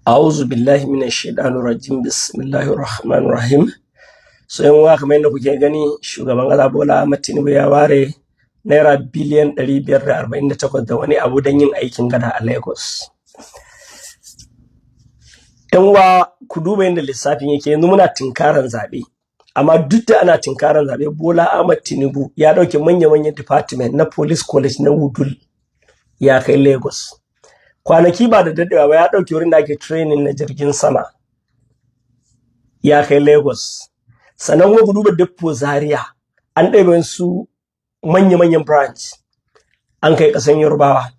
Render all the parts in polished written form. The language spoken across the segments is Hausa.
A'udhu billahi minash shaitanir rajim. Bismillahir rahmanir rahim. So yan uwa, kamar yadda kuke gani, shugaban ƙasa Bola Ahmed Tinubu ya ware naira biliyan 548 da wani abu don yin aikin gada a Lagos. Yan uwa, ku duba yadda lissafin yake. Yanzu muna tinkaran zaɓe, amma duk da ana tinkaran zaɓe, Bola Ahmed Tinubu ya ɗauki manya-manyan department na police college na Wudil ya kai Lagos. Kwanaki ba da daɗewa ba ya ɗauki wurin da ake training na jirgin sama ya kai Lagos. Sannan kuma ku duba Depo Zaria, an ɗebe su manya-manyan branch an kai ƙasan Yorubawa.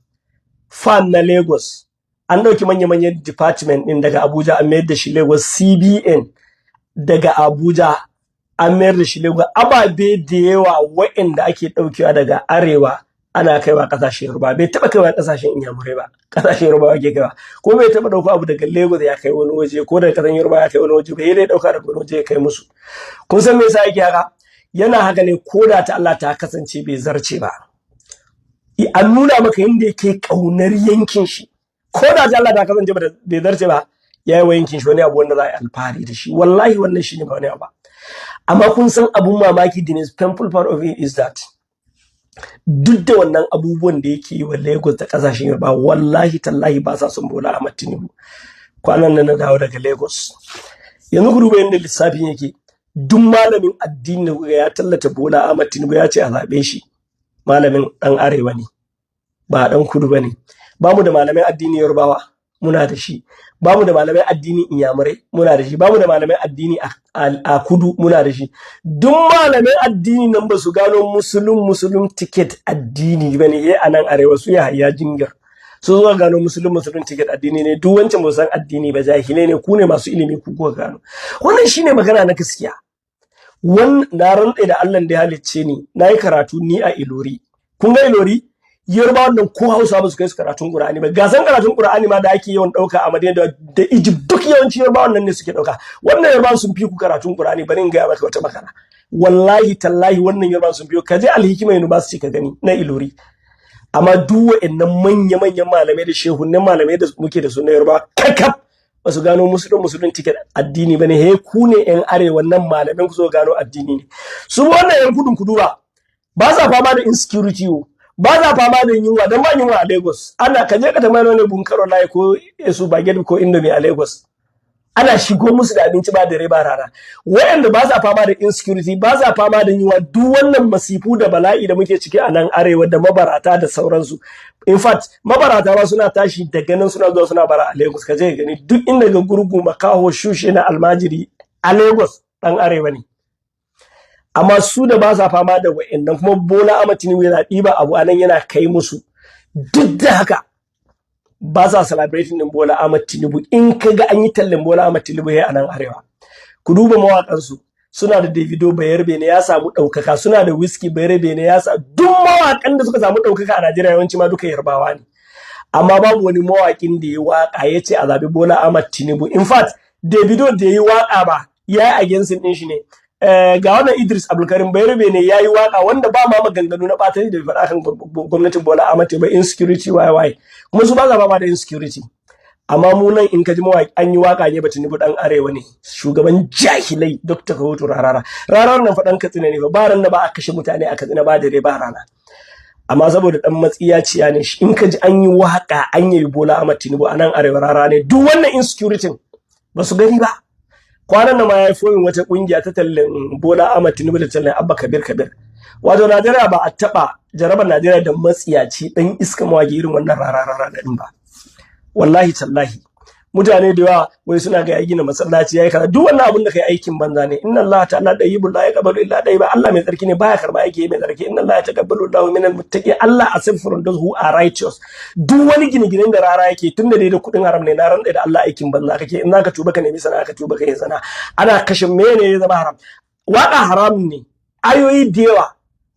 Fan na Lagos, an ɗauki manya-manyan department ɗin daga Abuja an mayar da shi Lagos. CBN daga Abuja an mayar da shi Lagos. Ababe da yawa waɗanda ake ɗaukewa daga arewa ana kaiwa ƙasashen Yoruba. Bai taɓa kaiwa ƙasashen Inyamurai ba, ƙasashen Yoruba ake kaiwa. Ko bai taɓa ɗauka abu daga Lagos ya kai wani waje, ko daga ƙasan Yoruba ya kai wani waje, bai dai ɗauka daga wani waje ya kai musu. Kun san me yasa yake haka? Yana haka ne ko da ta Allah ta kasance bai zarce ba. An nuna maka yadda yake ƙaunar yankin shi. Ko da ta Allah ta kasance bai zarce ba, ya yi wa yankin shi wani abu wanda za a yi alfahari da shi. Wallahi wannan shi ne ba wani abu ba. Amma kun san abun mamaki, the most painful part of it is that duk da wannan abubuwan da yake yi wa Lagos da kasashen Yoruba, wallahi tallahi ba sa son Bola Ahmed Tinubu. Kwanan nan na dawo daga Lagos, yanzu ku duba yadda lissafin yake. Duk malamin addini da ya tallata Bola Ahmed Tinubu ya ce a zaɓe shi, malamin ɗan arewa ne, ba ɗan kudu ba ne. Ba mu da malamin addini Yorubawa, muna da shi. Ba mu da malamai addini Inyamurai, muna da shi. Ba mu da malamai addini a kudu, muna da shi. Duk malamai addini nan ba su gano musulun ticket addini ba ne a nan arewa, su ya hayya jingir. Su zuwa gano musulun ticket addini ne. Duk wancan ba san addini ba, jahilai ne. Ku ne masu ilimi, ku kuka gano. Wannan shine magana na gaskiya. Na rantsa da Allah da ya halicce ni, na yi karatu ni a Ilori. Kun ga Ilori? Yorubawa nan ko Hausa ba su kai su karatun Qur'ani ba. Gasan karatun Qur'ani ma da ake yawan dauka a Madina da Egypt, duk yawanci Yorubawa nan ne suke dauka. Wannan Yorubawa sun fi ku karatun Qur'ani, bari in ga maka wata magana. Wallahi tallahi wannan Yorubawa sun fi ku. Kaje Al-Hikma University ka gani na Ilori. Amma duk wa'annan manya-manyan malamai da shehunan malamai da muke da su na Yorubawa kakaf ba su gano musulun ticket addini bane. He ku ne yan arewa nan malaman ku so gano addini ne. Su wannan yan kudun kuduba ba sa fama da insecurity, ba za fama da yunwa, don ba yunwa a Lagos. Ana kaje ka tambaye wani bunkaro lai ko su baget ko indomie a Lagos, ana shigo musu da abinci ba dare ba rana. Wayanda ba za fama da insecurity, ba za fama da yunwa, duk wannan masifu da bala'i da muke ciki a nan arewa da mabarata da sauransu. In fact, mabarata ba suna tashi daga nan suna zuwa suna bara a Lagos. Kaje ka gani duk inda ga gurgu, makaho, shushe na almajiri a Lagos dan arewa ne. Amma su da ba sa fama da wa'annan, kuma Bola Ahmed Tinubu yana ɗiba abu anan yana kai musu. Duk da haka ba sa celebrating din Bola Ahmed Tinubu. In ka ga an yi tallan Bola Ahmed Tinubu a nan arewa, ku duba mawaƙansu. Suna da Davido Bayarbe ne ya samu ɗaukaka, suna da Whiskey Bayarbe ne ya samu. Duk mawaƙan da suka samu ɗaukaka a Najeriya yawanci ma duka Yarbawa ne. Amma babu wani mawaƙin da ya waƙa ya ce a zaɓi Bola Ahmed Tinubu. In fact, Davido da ya yi waƙa ba, ya yi against ɗin shi ne. Ga wannan Idris Abdulkarim Bayarbe ne yayi waka wanda ba ma maganganu na batani da faɗa kan gwamnatin Bola Ahmed ba, insecurity why kuma su ba za ba da insecurity. Amma mu nan in ka ji mawaki an yi waka ne batun nufi dan arewa ne, shugaban jahilai Dr. Kawoto Rarara nan faɗan Katsina ne ba ran da ba a kashe mutane a Katsina ba dare ba rana. Amma saboda dan matsiyaciya ne in ka ji an yi waka an yi Bola Ahmed Tinubu a nan arewa Rarara ne, duk wannan insecurity ba su gani ba. Kwanan nan ma ya yi fomin wata kungiya ta tallan Bola Ahmed Tinubu da tallan Abba Kabir. Wato Najeriya ba a taɓa jarabar Najeriya da matsiyaci dan iska mawaki irin wannan rarara din ba. Wallahi tallahi mutane da yawa wai suna ga ya gina masallaci yayi kaza, duk wannan abin da kai aikin banza ne. Inna Allah ta'ala dayyibul la yaqbalu illa tayyiba. Allah mai tsarki ne, baya karba aiki mai tsarki. Inna Allah yataqabbalu Allahu minal muttaqin. Allah accepts from those who are righteous. Duk wani gine-ginen da rara yake tunda dai da kudin haram ne, na rantsa da Allah aikin banza kake. In zaka tuba ka nemi sana'a, ka tuba ka yi sana'a. Ana kashe mene ya zama haram. Waka haram ne. Ayoyi da yawa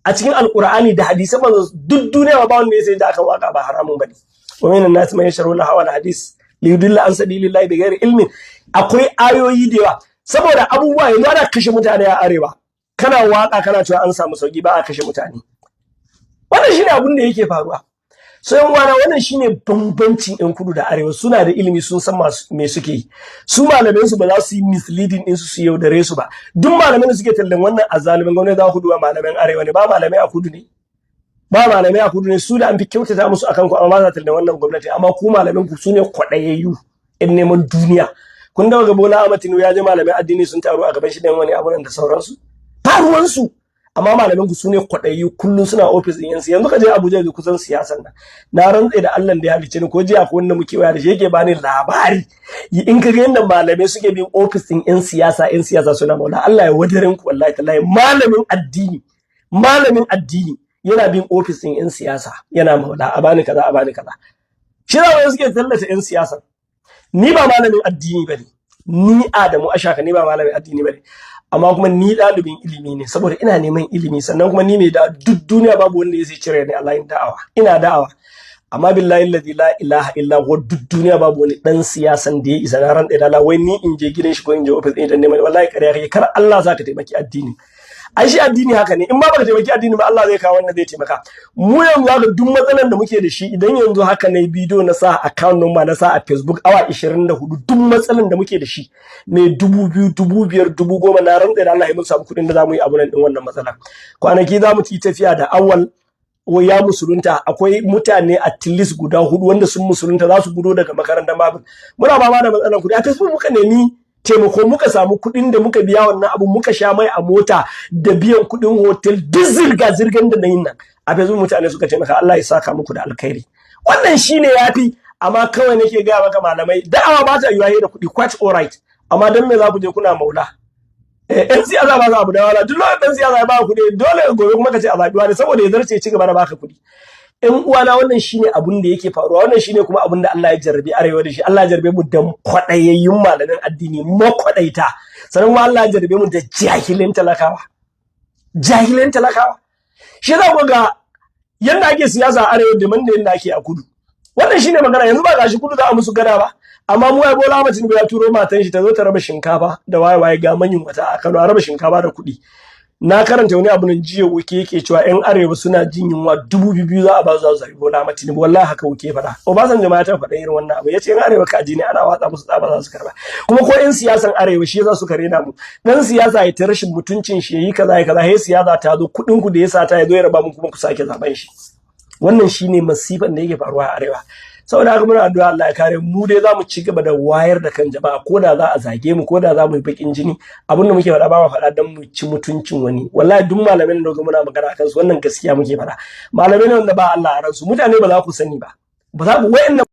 a cikin Alqur'ani da hadisi manzo duk duniya ba wanda ya sai da aka waka ba haramun bane. Wa minan nas man yashru lahu wal hadis liyudilla an sabilillahi bighairi ilmin. Akwai ayoyi da yawa saboda abubuwa yanzu ana kashe mutane a arewa, kana waka kana cewa an samu sauki, ba a kashe mutane. Wannan shine abin da yake faruwa. so yan wana wannan shine bambancin yan kudu da arewa. Suna da ilimi, sun san me suke yi. Su malaman su ba za su yi misleading din su yaudare su ba. Duk malaman da suke tallan wannan azalumin gwamnati za ku duba malaman arewa ne, ba malamai a kudu ne. Ba malamai a kudu ne, su da an fi kyautata musu akan ku, amma za ta tallan wannan gwamnati. Amma ku malaman ku sune kwadayayyu in neman duniya. Kun daga Bola Ahmed Tinubu ya je malamai addini sun taru a gaban shi dan wani abu da sauransu. Faruwan su. Amma malaman ku sune kwadayi, kullun suna office din yansu. Yanzu ka je Abuja ga kusan siyasan nan, na rantsa da Allah da ya halice ni, ko jiya ko wanda muke waya da shi yake bani labari, in ka ga yanda malamai suke bin office din yan siyasa suna maula. Allah ya wadarin ku wallahi tallahi. Malamin addini yana bin office din yan siyasa yana maula, a bani kaza a bani kaza. Shi da wani suke tallata yan siyasa. Ni ba malamin addini bane, ni Adamu Ashaka ni ba malamin addini bane, amma kuma ni dalibin ilimi ne, saboda ina neman ilimi. Sannan kuma ni mai da duk duniya babu wanda zai cire ni a layin da'awa. Ina da'awa, amma billahi alladhi la ilaha illa huwa, duk duniya babu wani dan siyasan da ya isa na ran da wai ni in je gidan shi ko in je office din neman. Wallahi kare kake, kar Allah zaka taimaki addini. Ai shi addini haka ne, in ba baka taimaki addini ba Allah zai kawo wanda zai taimaka. Mu yanzu haka duk matsalan da muke da shi, idan yanzu haka ne bidiyo na sa account number na sa a Facebook awa 24, duk matsalan da muke da shi mai 2000, 5000, 10,000 na rantsa da Allah ya mun samu kudin da zamu yi abu nan din wannan matsala. Kwanaki zamu ci tafiya da Awal ya musulunta, akwai mutane at least guda 4 wanda sun musulunta za su gudo daga makarantar babu. Muna ba ma da matsalan kudi a Facebook, muka nemi taimako, muka samu kudin da muka biya wannan abu, muka sha mai a mota da biyan kudin hotel, duk zirgan da nayin nan a Facebook. Mutane suka taimaka, Allah ya saka muku da alkhairi. Wannan shine yafi. Amma kawai nake ga maka malamai, da'awa ba ta yiwa da kudi, quite alright, amma dan me za ku je kuna maula? Yan siyasa ba za abu da wala, duk lokacin dan siyasa ya ba kudi dole gobe kuma ka ce a zabi wani, saboda ya zarce ci gaba da baka kudi. Ƴan uwana, wannan shine abun da yake faruwa, wannan shine kuma abun da Allah ya jarrabe arewa da shi. Allah ya jarrabe mu da kwadayayyun malaman addini, makwadaita. Sannan kuma Allah ya jarrabe mu da jahilin talakawa. Shi za ku ga yanda ake siyasa a arewa da man da yanda ake a kudu. Wannan shine magana. Yanzu ba gashi kudu za a musu gada ba, amma mu ai Bola Ahmed Tinubu ya turo matan shi ta zo ta raba shinkafa da waye ga manyan wata a Kano, a raba shinkafa da kuɗi. Na karanta wani abu nan jiya, wuke yake cewa ƴan arewa suna jin yunwa 2000 za a ba su zabi Bola Ahmed Tinubu. Wallahi haka wuke faɗa. Obasanjo ma ta faɗa irin wannan abu, yace ƴan arewa kaji ne ana watsa musu tsaba za su karba. Kuma ko ƴan siyasan arewa shi yasa suka rena mu. Dan siyasa ya ta rashin mutuncin shi, yayi kaza sai siyasa ta zo kuɗin ku da ya sata ya zo ya raba mu, kuma ku sake zaben shi. Wannan shine masifan da yake faruwa a arewa. Saboda haka muna addu'a Allah ya kare mu. Dai zamu ci gaba da wayar da kan jama'a, ko da za a zage mu, ko da za mu yi bakin jini. Abin da muke faɗa ba mu faɗa dan mu ci mutuncin wani. Wallahi duk malamin da muna magana akan su, wannan gaskiya muke faɗa. Malamai ne wanda ba Allah a ransu, mutane ba za ku sani ba. Ba za ku wayannan